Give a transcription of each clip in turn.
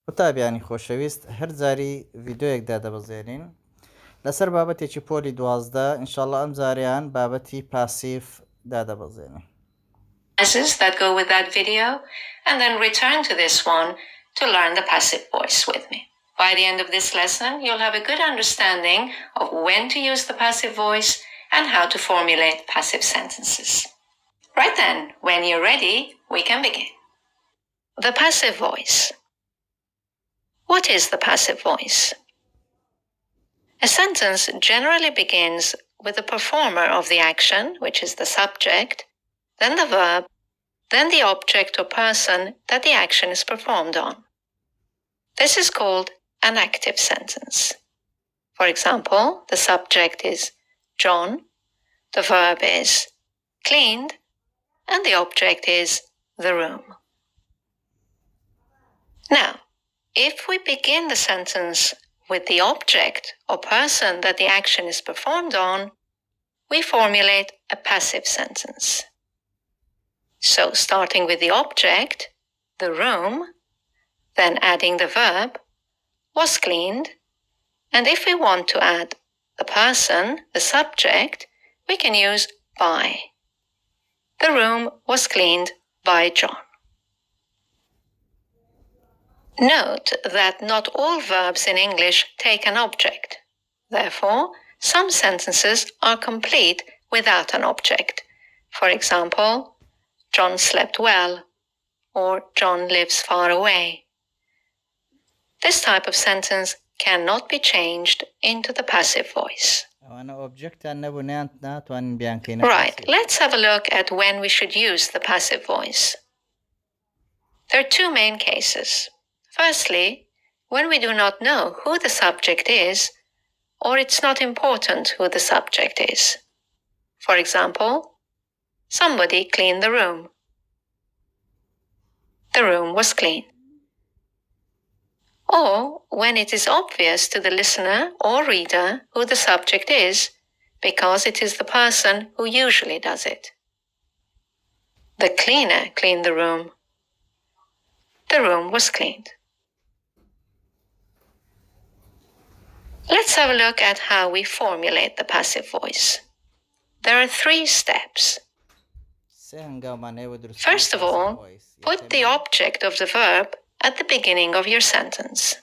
قوتابیانی خۆشەویست هەر جاری ڤیددیۆیەکدا دەبەزێنین لەسەر بابەتێکی پۆلی 12 ئینشاءڵڵا ئەم جاریان بابەتی پاسیف دادەبەزێنین. That go with that video and then return to this one to learn the passive voice with me. By the end of this lesson, you'll have a good understanding of when to use the passive voice and how to formulate passive sentences. Right then, when you're ready, we can begin. The passive voice. What is the passive voice? A sentence generally begins with the performer of the action, which is the subject, then the verb, then the object or person that the action is performed on. This is called an active sentence. For example, the subject is John, the verb is cleaned, and the object is the room. Now, if we begin the sentence with the object or person that the action is performed on, we formulate a passive sentence. So, starting with the object, the room, then adding the verb, was cleaned, and if we want to add the person, the subject, we can use by. The room was cleaned by John. Note that not all verbs in English take an object. Therefore, some sentences are complete without an object. For example, John slept well, or John lives far away. This type of sentence cannot be changed into the passive voice. Right, let's have a look at when we should use the passive voice. There are two main cases. Firstly, when we do not know who the subject is, or it's not important who the subject is. For example, somebody cleaned the room. The room was clean. Or when it is obvious to the listener or reader who the subject is, because it is the person who usually does it. The cleaner cleaned the room. The room was cleaned. Let's have a look at how we formulate the passive voice. There are 3 steps. First of all, put the object of the verb at the beginning of your sentence.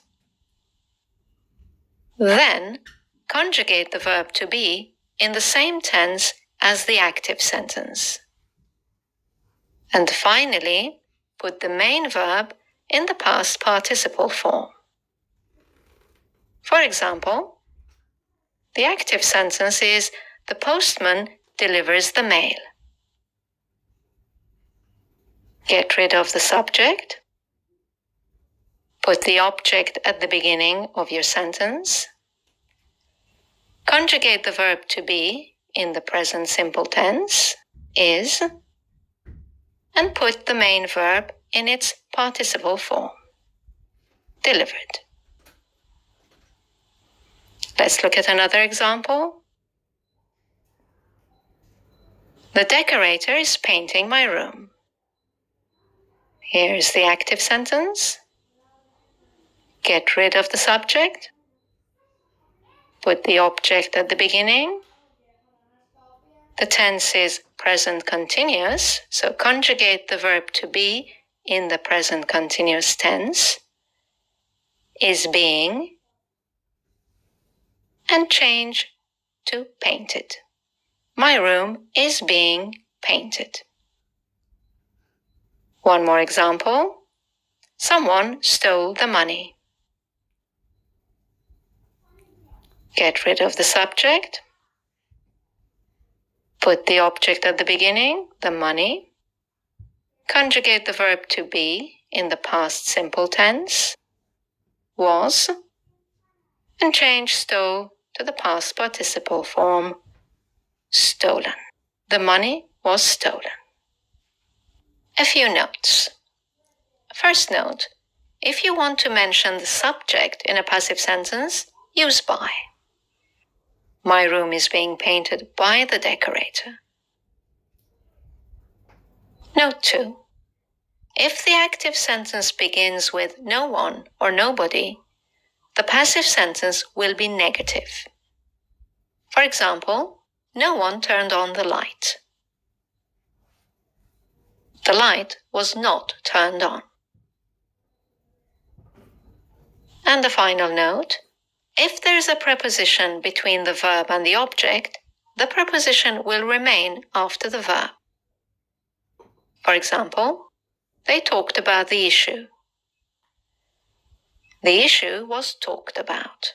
Then, conjugate the verb to be in the same tense as the active sentence. And finally, put the main verb in the past participle form. For example, the active sentence is the postman delivers the mail. Get rid of the subject. Put the object at the beginning of your sentence. Conjugate the verb to be in the present simple tense, is, and put the main verb in its participle form, delivered. Let's look at another example. The decorator is painting my room. Here's the active sentence. Get rid of the subject. Put the object at the beginning. The tense is present continuous, so conjugate the verb to be in the present continuous tense, is being, and change to painted. My room is being painted. One more example. Someone stole the money. Get rid of the subject. Put the object at the beginning, the money. Conjugate the verb to be in the past simple tense, was, and change stole to the past participle form, stolen. The money was stolen. A few notes. First note, if you want to mention the subject in a passive sentence, use by. My room is being painted by the decorator. Note 2. If the active sentence begins with no one or nobody, the passive sentence will be negative. For example, no one turned on the light. The light was not turned on. And the final note, if there is a preposition between the verb and the object, the preposition will remain after the verb. For example, they talked about the issue. The issue was talked about.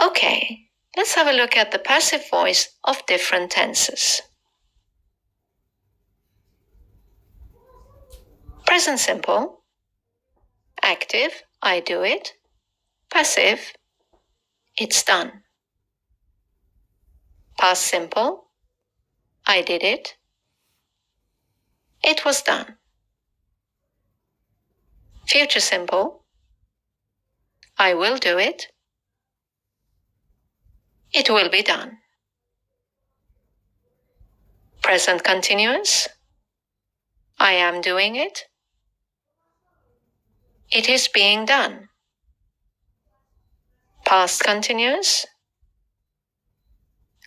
Okay, let's have a look at the passive voice of different tenses. Present simple. Active, I do it. Passive, it's done. Past simple, I did it. It was done. Future simple, I will do it. It will be done. Present continuous, I am doing it. It is being done. Past continuous,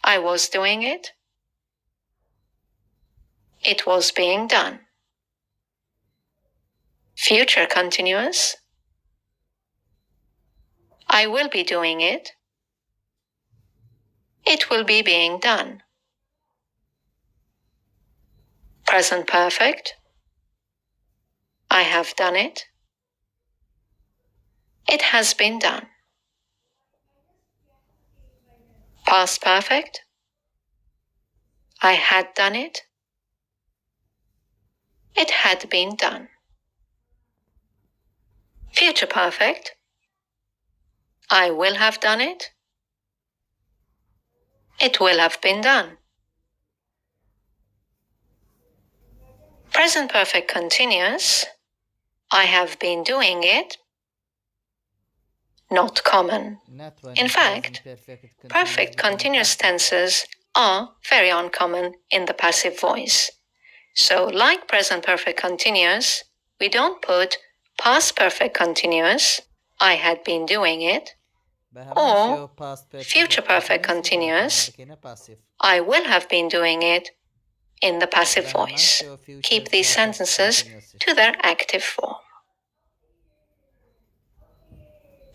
I was doing it. It was being done. Future continuous, I will be doing it. It will be being done. Present perfect, I have done it. It has been done. Past perfect, I had done it. It had been done. Future perfect, I will have done it. It will have been done. Present perfect continuous, I have been doing it. Not common. In fact, perfect continuous tenses are very uncommon in the passive voice. So, like present perfect continuous, we don't put past perfect continuous, I had been doing it, or future perfect continuous, I will have been doing it in the passive voice. Keep these sentences to their active form.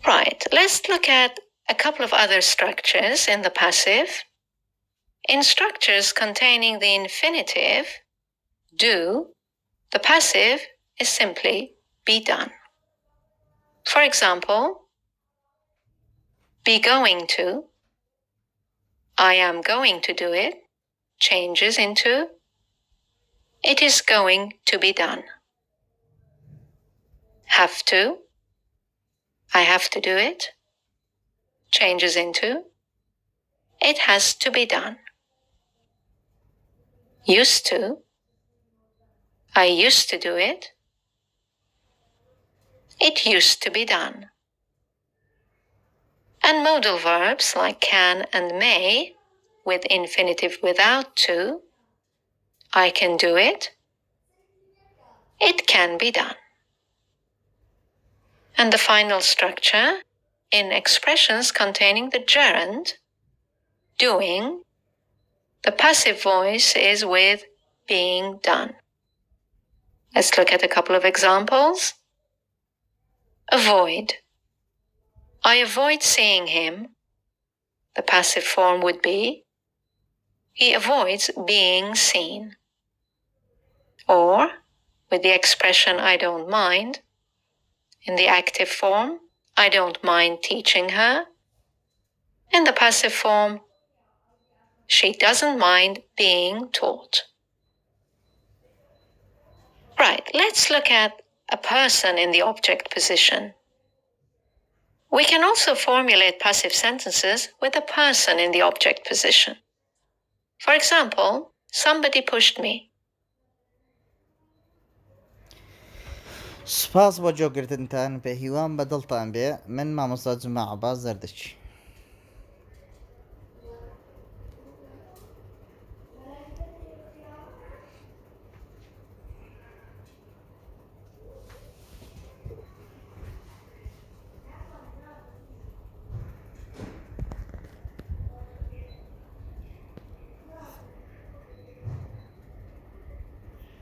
Right, let's look at a couple of other structures in the passive. In structures containing the infinitive, do, the passive is simply be done. For example, be going to, I am going to do it, changes into, it is going to be done. Have to, I have to do it, changes into, it has to be done. Used to, I used to do it, it used to be done. And modal verbs like can and may, with infinitive without to, I can do it, it can be done. And the final structure, in expressions containing the gerund, doing, the passive voice is with being done. Let's look at a couple of examples. Avoid. I avoid seeing him. The passive form would be, he avoids being seen. Or, with the expression I don't mind, in the active form, I don't mind teaching her. In the passive form, she doesn't mind being taught. Right, let's look at a person in the object position. We can also formulate passive sentences with a person in the object position. For example, somebody pushed me. سپاس بۆ جۆگرتنتان بە هیوان بەدڵتان بێ من مامۆستا جوماع عەباس زەردەچی